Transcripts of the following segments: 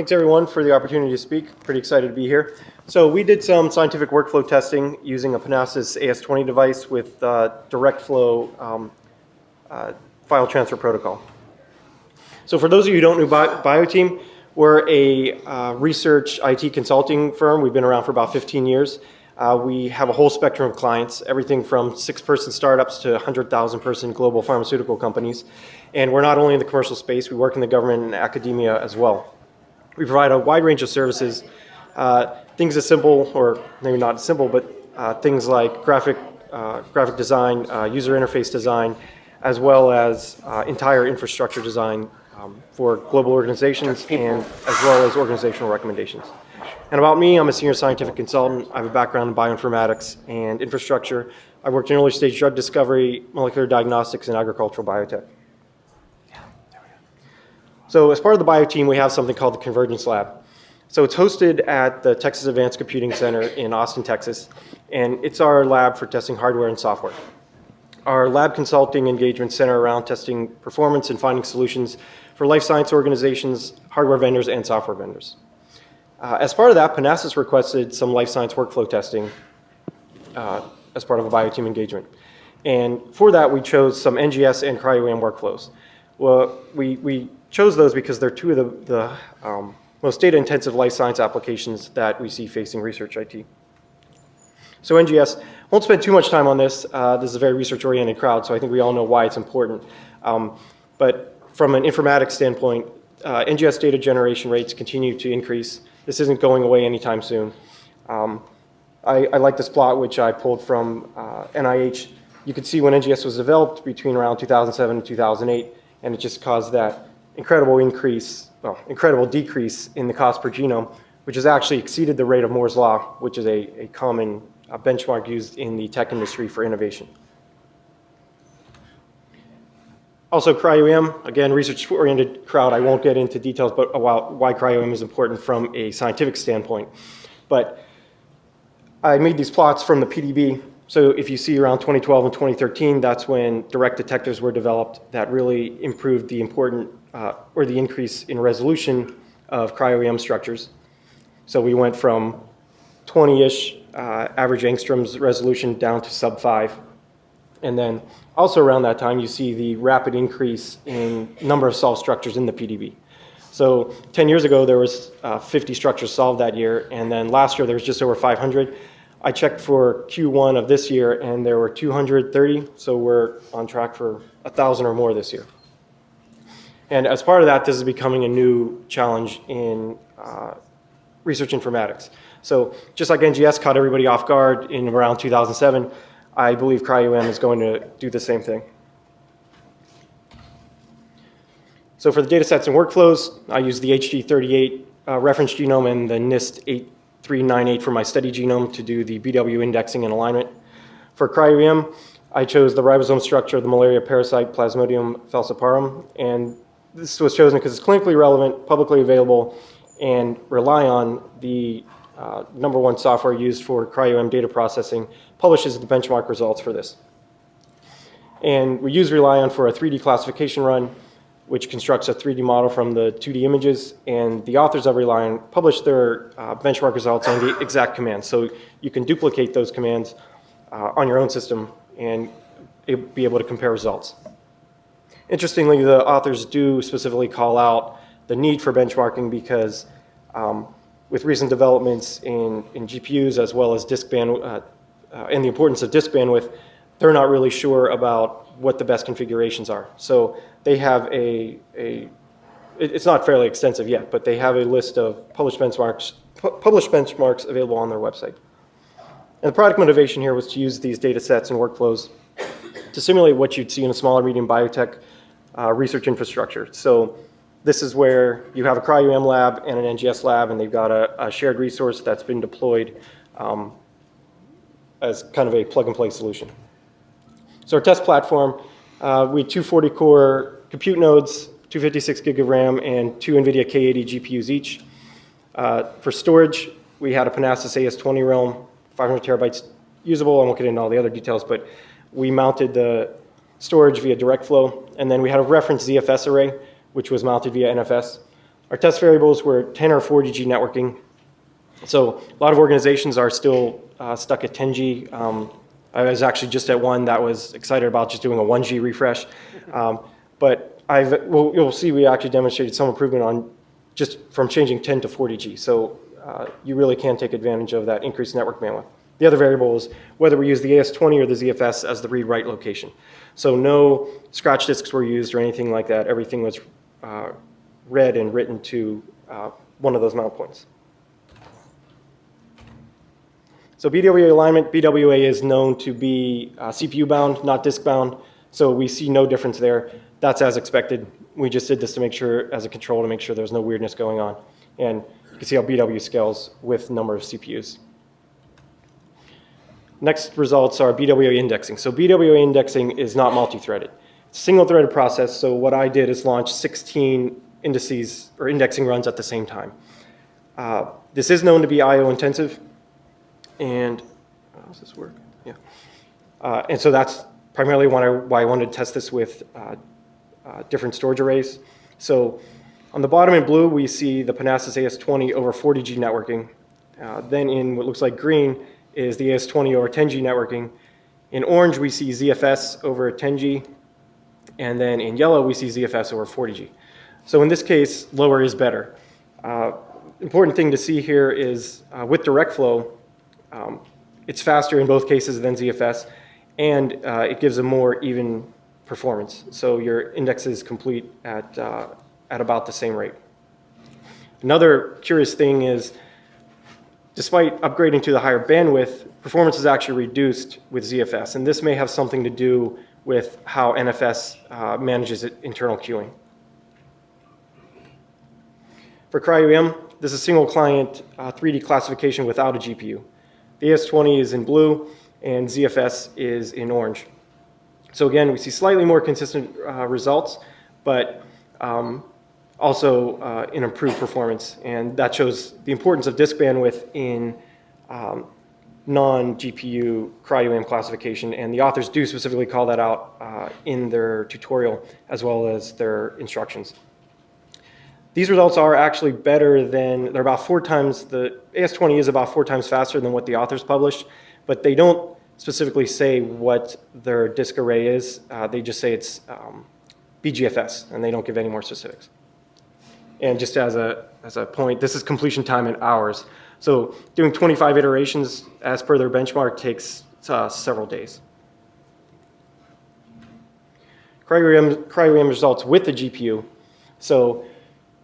Thanks everyone for the opportunity to speak. Pretty excited to be here. So we did some scientific workflow testing using a Panasas AS20 device with direct flow file transfer protocol. So for those of you who don't know BioTeam, we're a research IT consulting firm. We've been around for about 15 years. We have a whole spectrum of clients, everything from 6-person startups to 100,000-person global pharmaceutical companies. And we're not only in the commercial space, we work in the government and academia as well. We provide a wide range of services, things as simple, or maybe not as simple, but things like graphic design, user interface design, as well as entire infrastructure design for global organizations and as well as organizational recommendations. And about me, I'm a senior scientific consultant. I have a background in bioinformatics and infrastructure. I worked in early stage drug discovery, molecular diagnostics, and agricultural biotech. So as part of the BioTeam, we have something called the Convergence Lab. So it's hosted at the Texas Advanced Computing Center in Austin, Texas, and it's our lab for testing hardware and software. Our lab consulting engagements center around testing performance and finding solutions for life science organizations, hardware vendors, and software vendors. As part of that, Panasas requested some life science workflow testing as part of a BioTeam engagement. And for that, we chose some NGS and CryoEM workflows. Well, we chose those because they're two of the most data-intensive life science applications that we see facing research IT. So NGS, won't spend too much time on this. This is a very research-oriented crowd, so I think we all know why it's important. But from an informatics standpoint, NGS data generation rates continue to increase. This isn't going away anytime soon. I like this plot, which I pulled from NIH. You can see when NGS was developed between around 2007 and 2008, and it just caused that incredible decrease in the cost per genome, which has actually exceeded the rate of Moore's Law, which is a common benchmark used in the tech industry for innovation. Also, CryoEM, again, research-oriented crowd. I won't get into details about why CryoEM is important from a scientific standpoint. But I made these plots from the PDB. So if you see around 2012 and 2013, that's when direct detectors were developed that really improved the the increase in resolution of cryo-EM structures. So we went from 20-ish average angstroms resolution down to sub-5. And then also around that time, you see the rapid increase in number of solved structures in the PDB. So 10 years ago, there was 50 structures solved that year, and then last year there was just over 500. I checked for Q1 of this year, and there were 230, so we're on track for 1,000 or more this year. And as part of that, this is becoming a new challenge in research informatics. So just like NGS caught everybody off guard in around 2007, I believe CryoEM is going to do the same thing. So for the datasets and workflows, I use the HG38 reference genome and the NIST 8398 for my study genome to do the Bwa indexing and alignment. For CryoEM, I chose the ribosome structure of the malaria parasite Plasmodium falciparum, and this was chosen because it's clinically relevant, publicly available, and rely on the #1 software used for CryoEM data processing publishes the benchmark results for this. And we use Relion for a 3D classification run, which constructs a 3D model from the 2D images, and the authors of Relion publish their benchmark results on the exact commands. So you can duplicate those commands on your own system and be able to compare results. Interestingly, the authors do specifically call out the need for benchmarking because with recent developments in GPUs as well as disk bandwidth, and the importance of disk bandwidth, they're not really sure about what the best configurations are. So they have it's not fairly extensive yet, but they have a list of published benchmarks available on their website. And the product motivation here was to use these data sets and workflows to simulate what you'd see in a small or medium biotech research infrastructure. So this is where you have a CryoEM lab and an NGS lab, and they've got a shared resource that's been deployed as kind of a plug-and-play solution. So our test platform, we had 2 40-core compute nodes, 256 gig of RAM, and 2 NVIDIA K80 GPUs each. For storage, we had a Panasas AS20 realm, 500 terabytes usable. I won't get into all the other details, but we mounted the storage via direct flow, and then we had a reference ZFS array, which was mounted via NFS. Our test variables were 10 or 40G networking. So a lot of organizations are still stuck at 10G. I was actually just at one that was excited about just doing a 1G refresh. But you'll see we actually demonstrated some improvement on just from changing 10 to 40G. So you really can take advantage of that increased network bandwidth. The other variable is whether we use the AS20 or the ZFS as the read-write location. So no scratch disks were used or anything like that. Everything was read and written to one of those mount points. So BWA alignment, BWA is known to be CPU bound, not disk bound. So we see no difference there. That's as expected. We just did this to make sure, as a control, to make sure there's no weirdness going on. And you can see how BW scales with number of CPUs. Next results are BWA indexing. So BWA indexing is not multi-threaded. It's a single-threaded process. So what I did is launch 16 indices or indexing runs at the same time. This is known to be I/O intensive. And how does this work? Yeah. And so that's primarily why I wanted to test this with different storage arrays. So on the bottom in blue, we see the Panasas AS20 over 40G networking. Then in what looks like green is the AS20 over 10G networking. In orange, we see ZFS over 10G. And then in yellow, we see ZFS over 40G. So in this case, lower is better. Important thing to see here is with direct flow, it's faster in both cases than ZFS, and it gives a more even performance. So your index is complete at about the same rate. Another curious thing is, despite upgrading to the higher bandwidth, performance is actually reduced with ZFS, and this may have something to do with how NFS manages internal queuing. For CryoEM, this is single client 3D classification without a GPU. The AS20 is in blue and ZFS is in orange. So again, we see slightly more consistent results, but also an improved performance. And that shows the importance of disk bandwidth in non-GPU CryoEM classification. And the authors do specifically call that out in their tutorial as well as their instructions. These results are actually better than, they're about 4 times, the AS20 is about 4 times faster than what the authors published, but they don't specifically say what their disk array is. They just say it's BGFS, and they don't give any more specifics. And just as a point, this is completion time in hours. So doing 25 iterations as per their benchmark takes several days. CryoEM results with the GPU. So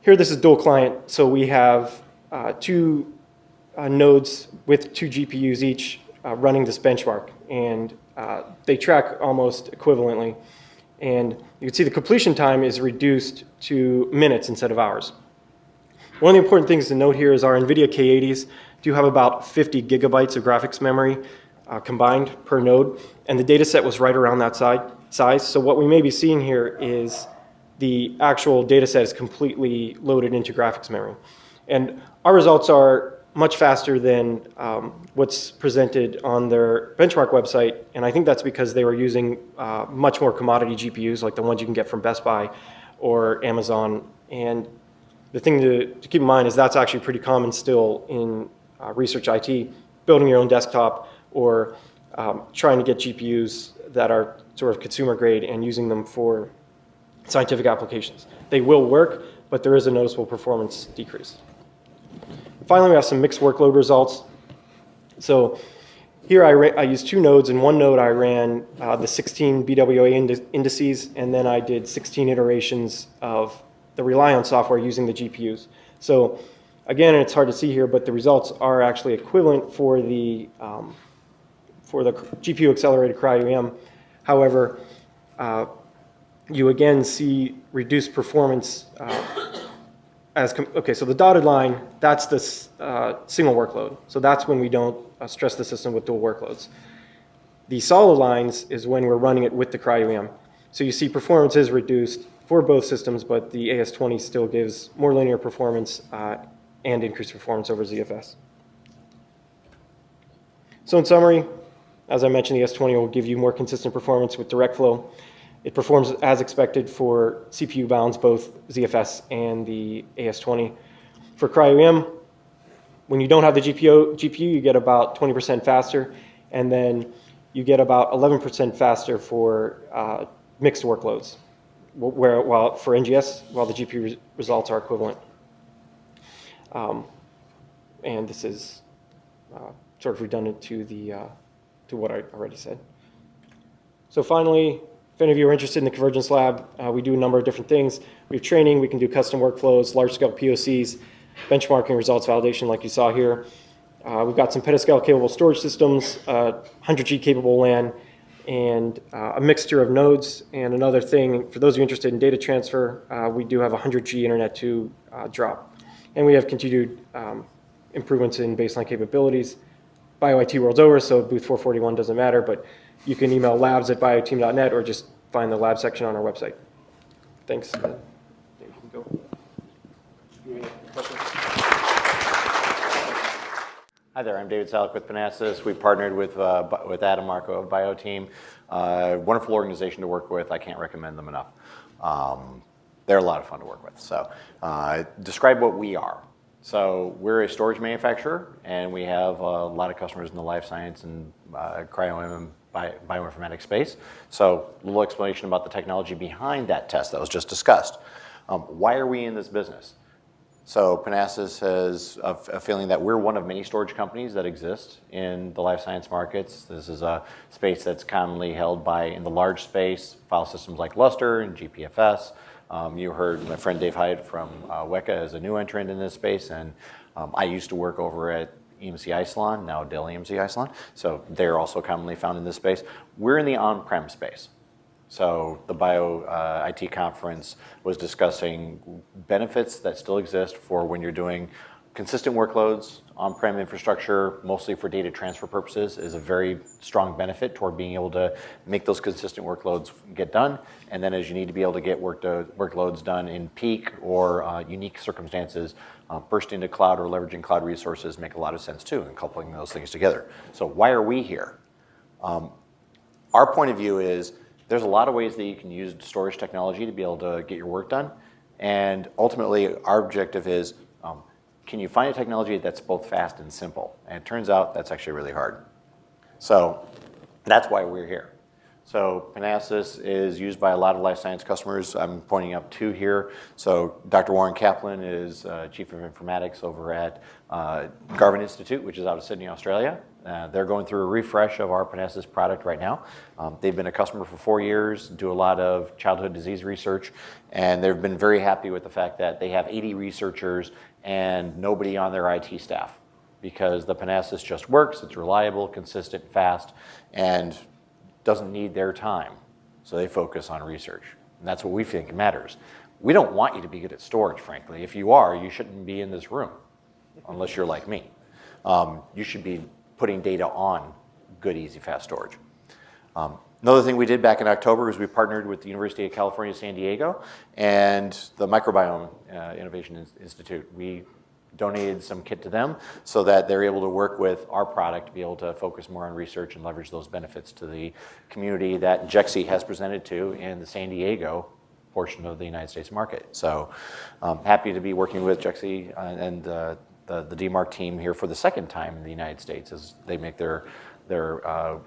here, this is dual client, so we have 2 nodes with 2 GPUs each running this benchmark, and they track almost equivalently. And you can see the completion time is reduced to minutes instead of hours. One of the important things to note here is our NVIDIA K80s do have about 50 gigabytes of graphics memory combined per node, and the data set was right around that size. So what we may be seeing here is the actual data set is completely loaded into graphics memory. And our results are much faster than what's presented on their benchmark website, and I think that's because they were using much more commodity GPUs like the ones you can get from Best Buy or Amazon. And the thing to keep in mind is that's actually pretty common still in research IT, building your own desktop or trying to get GPUs that are sort of consumer grade and using them for scientific applications. They will work, but there is a noticeable performance decrease. Finally, we have some mixed workload results. So here I used 2 nodes. In one node, I ran the 16 BWA indices, and then I did 16 iterations of the Relion software using the GPUs. So again, it's hard to see here, but the results are actually equivalent for the GPU accelerated CryoEM. However, you again see reduced performance okay, so the dotted line, that's the single workload. So that's when we don't stress the system with dual workloads. The solid lines is when we're running it with the CryoEM. So you see performance is reduced for both systems, but the AS20 still gives more linear performance and increased performance over ZFS. So in summary, as I mentioned, the AS20 will give you more consistent performance with direct flow. It performs as expected for CPU bounds, both ZFS and the AS20. For CryoEM, when you don't have the GPU, you get about 20% faster, and then you get about 11% faster for mixed workloads, while for NGS, while the GPU results are equivalent. And this is sort of redundant to what I already said. So finally, if any of you are interested in the Convergence Lab, we do a number of different things. We have training, we can do custom workflows, large-scale POCs, benchmarking, results validation like you saw here. We've got some petascale capable storage systems, 100G capable LAN, and a mixture of nodes. And another thing, for those of you interested in data transfer, we do have a 100G internet to drop. And we have continued improvements in baseline capabilities. BioIT world's over, so booth 441 doesn't matter, but you can email labs@bioteam.net or just find the lab section on our website. Thanks. Dave, you can go. Any questions? Hi there, I'm David Sallak with Panasas. We partnered with Adam Marko of BioTeam. Wonderful organization to work with. I can't recommend them enough. They're a lot of fun to work with. So describe what we are. So we're a storage manufacturer, and we have a lot of customers in the life science and CryoEM and bioinformatics space. So a little explanation about the technology behind that test that was just discussed. Why are we in this business? So Panasas has a feeling that we're one of many storage companies that exist in the life science markets. This is a space that's commonly held by, in the large space, file systems like Lustre and GPFS. You heard my friend Dave Hyde from WECA as a new entrant in this space, and I used to work over at EMC Isilon, now Dell EMC Isilon, so they're also commonly found in this space. We're in the on-prem space. So the BioIT conference was discussing benefits that still exist for when you're doing consistent workloads, on-prem infrastructure, mostly for data transfer purposes, is a very strong benefit toward being able to make those consistent workloads get done. And then as you need to be able to get workloads done in peak or unique circumstances, bursting into cloud or leveraging cloud resources make a lot of sense too, and coupling those things together. So why are we here? Our point of view is there's a lot of ways that you can use storage technology to be able to get your work done. And ultimately, our objective is, can you find a technology that's both fast and simple? And it turns out that's actually really hard. So that's why we're here. So Panasas is used by a lot of life science customers. I'm pointing up two here. So Dr. Warren Kaplan is Chief of Informatics over at Garvan Institute, which is out of Sydney, Australia. They're going through a refresh of our Panasas product right now. They've been a customer for 4 years, do a lot of childhood disease research, and they've been very happy with the fact that they have 80 researchers and nobody on their IT staff, because the Panasas just works, it's reliable, consistent, fast, and doesn't need their time. So they focus on research. And that's what we think matters. We don't want you to be good at storage, frankly. If you are, you shouldn't be in this room, unless you're like me. You should be putting data on good, easy, fast storage. Another thing we did back in October is we partnered with the University of California, San Diego, and the Microbiome Innovation Institute. We donated some kit to them so that they're able to work with our product to be able to focus more on research and leverage those benefits to the community that geXc has presented to in the San Diego portion of the United States market. So happy to be working with geXc and the DMARC team here for the second time in the United States as they make their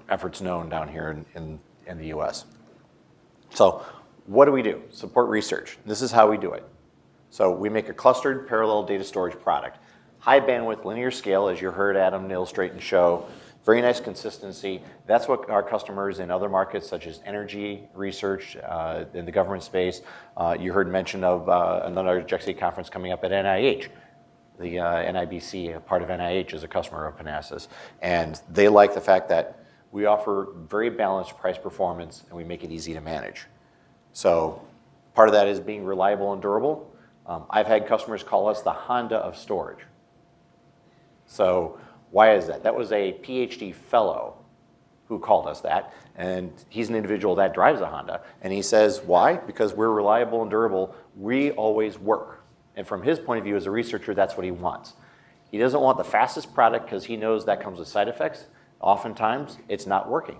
efforts known down here in the US. So what do we do? Support research. This is how we do it. So we make a clustered parallel data storage product. High bandwidth linear scale, as you heard Adam illustrate and show. Very nice consistency. That's what our customers in other markets such as energy research, in the government space. You heard mention of another geXc conference coming up at NIH. The NIBC, a part of NIH, is a customer of Panasas. And they like the fact that we offer very balanced price performance and we make it easy to manage. So part of that is being reliable and durable. I've had customers call us the Honda of storage. So why is that? That was a PhD fellow who called us that, and he's an individual that drives a Honda. And he says, why? Because we're reliable and durable. We always work. And from his point of view as a researcher, that's what he wants. He doesn't want the fastest product because he knows that comes with side effects. Oftentimes, it's not working.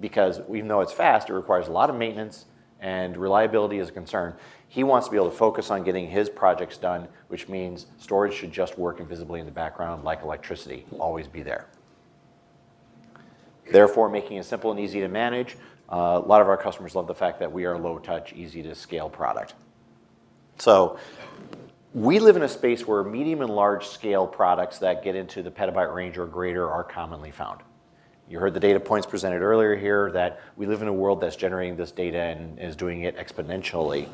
because even though it's fast, it requires a lot of maintenance and reliability is a concern. He wants to be able to focus on getting his projects done, which means storage should just work invisibly in the background like electricity, always be there. Therefore, making it simple and easy to manage. A lot of our customers love the fact that we are a low-touch, easy-to-scale product. So we live in a space where medium and large-scale products that get into the petabyte range or greater are commonly found. You heard the data points presented earlier here that we live in a world that's generating this data and is doing it exponentially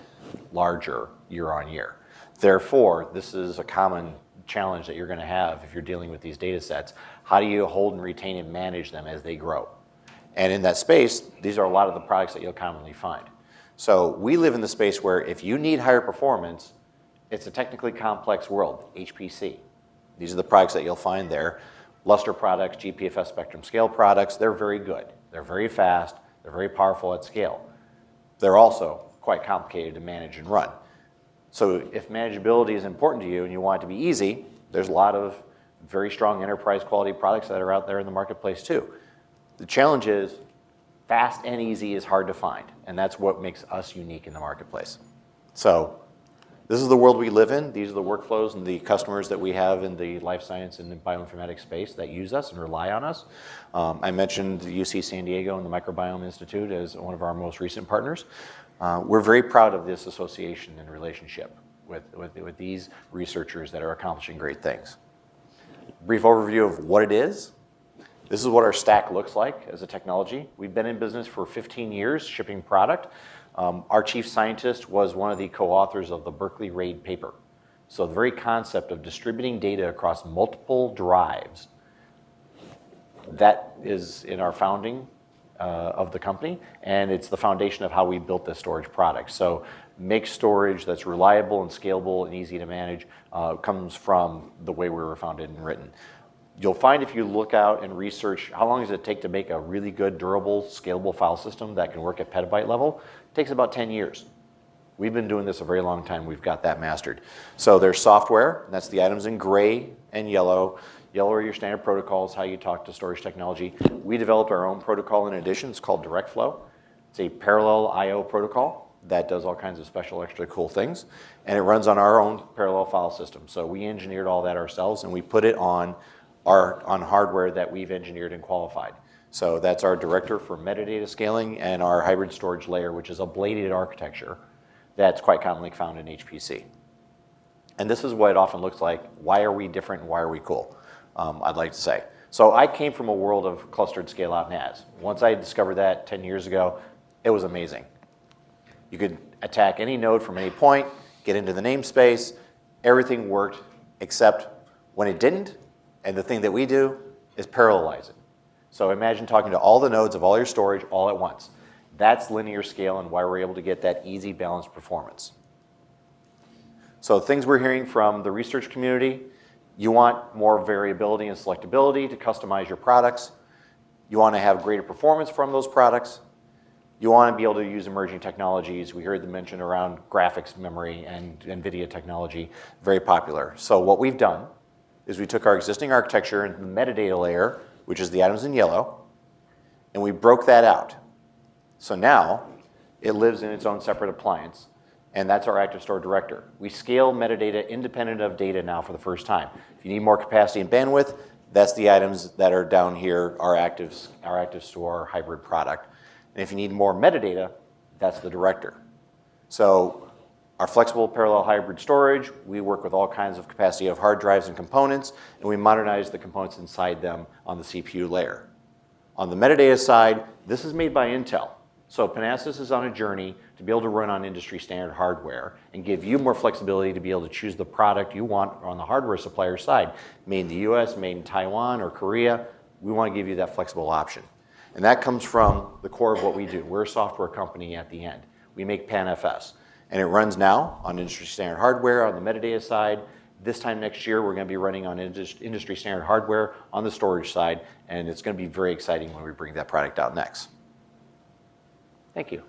larger year on year. Therefore, this is a common challenge that you're going to have if you're dealing with these data sets. How do you hold and retain and manage them as they grow? And in that space, these are a lot of the products that you'll commonly find. So we live in the space where if you need higher performance, it's a technically complex world, HPC. These are the products that you'll find there. Luster products, GPFS spectrum scale products, they're very good. They're very fast, they're very powerful at scale. They're also quite complicated to manage and run. So if manageability is important to you and you want it to be easy, there's a lot of very strong enterprise quality products that are out there in the marketplace too. The challenge is fast and easy is hard to find, and that's what makes us unique in the marketplace. So this is the world we live in. These are the workflows and the customers that we have in the life science and the bioinformatics space that use us and rely on us. I mentioned UC San Diego and the Microbiome Institute as one of our most recent partners. We're very proud of this association and relationship with these researchers that are accomplishing great things. Brief overview of what it is. This is what our stack looks like as a technology. We've been in business for 15 years shipping product. Our chief scientist was one of the co-authors of the Berkeley RAID paper. So the very concept of distributing data across multiple drives, that is in our founding of the company, and it's the foundation of how we built this storage product. So make storage that's reliable and scalable and easy to manage comes from the way we were founded and written. You'll find if you look out and research how long does it take to make a really good, durable, scalable file system that can work at petabyte level, it takes about 10 years. We've been doing this a very long time. We've got that mastered. So there's software, and that's the items in gray and yellow. Yellow are your standard protocols, how you talk to storage technology. We developed our own protocol in addition. It's called DirectFlow. It's a parallel I/O protocol that does all kinds of special extra cool things, and it runs on our own parallel file system. So we engineered all that ourselves, and we put it on hardware that we've engineered and qualified. So that's our director for metadata scaling and our hybrid storage layer, which is a bladed architecture that's quite commonly found in HPC. And this is what it often looks like. Why are we different and why are we cool? I'd like to say. So I came from a world of clustered scale-out NAS. Once I discovered that 10 years ago, it was amazing. You could attack any node from any point, get into the namespace, everything worked except when it didn't. And the thing that we do is parallelize it. So imagine talking to all the nodes of all your storage all at once. That's linear scale and why we're able to get that easy, balanced performance. So things we're hearing from the research community, you want more variability and selectability to customize your products. You want to have greater performance from those products. You want to be able to use emerging technologies. We heard the mention around graphics memory and NVIDIA technology, very popular. So what we've done is we took our existing architecture and the metadata layer, which is the items in yellow, and we broke that out. So now it lives in its own separate appliance, and that's our active store director. We scale metadata independent of data now for the first time. If you need more capacity and bandwidth, that's the items that are down here, our active store hybrid product. And if you need more metadata, that's the director. So our flexible parallel hybrid storage, we work with all kinds of capacity of hard drives and components, and we modernize the components inside them on the CPU layer. On the metadata side, this is made by Intel. So Panasas is on a journey to be able to run on industry standard hardware and give you more flexibility to be able to choose the product you want on the hardware supplier side. Made in the US, made in Taiwan or Korea, we want to give you that flexible option. And that comes from the core of what we do. We're a software company at the end. We make PanFS. And it runs now on industry standard hardware on the metadata side. This time next year, we're going to be running on industry standard hardware on the storage side, and it's going to be very exciting when we bring that product out next. Thank you.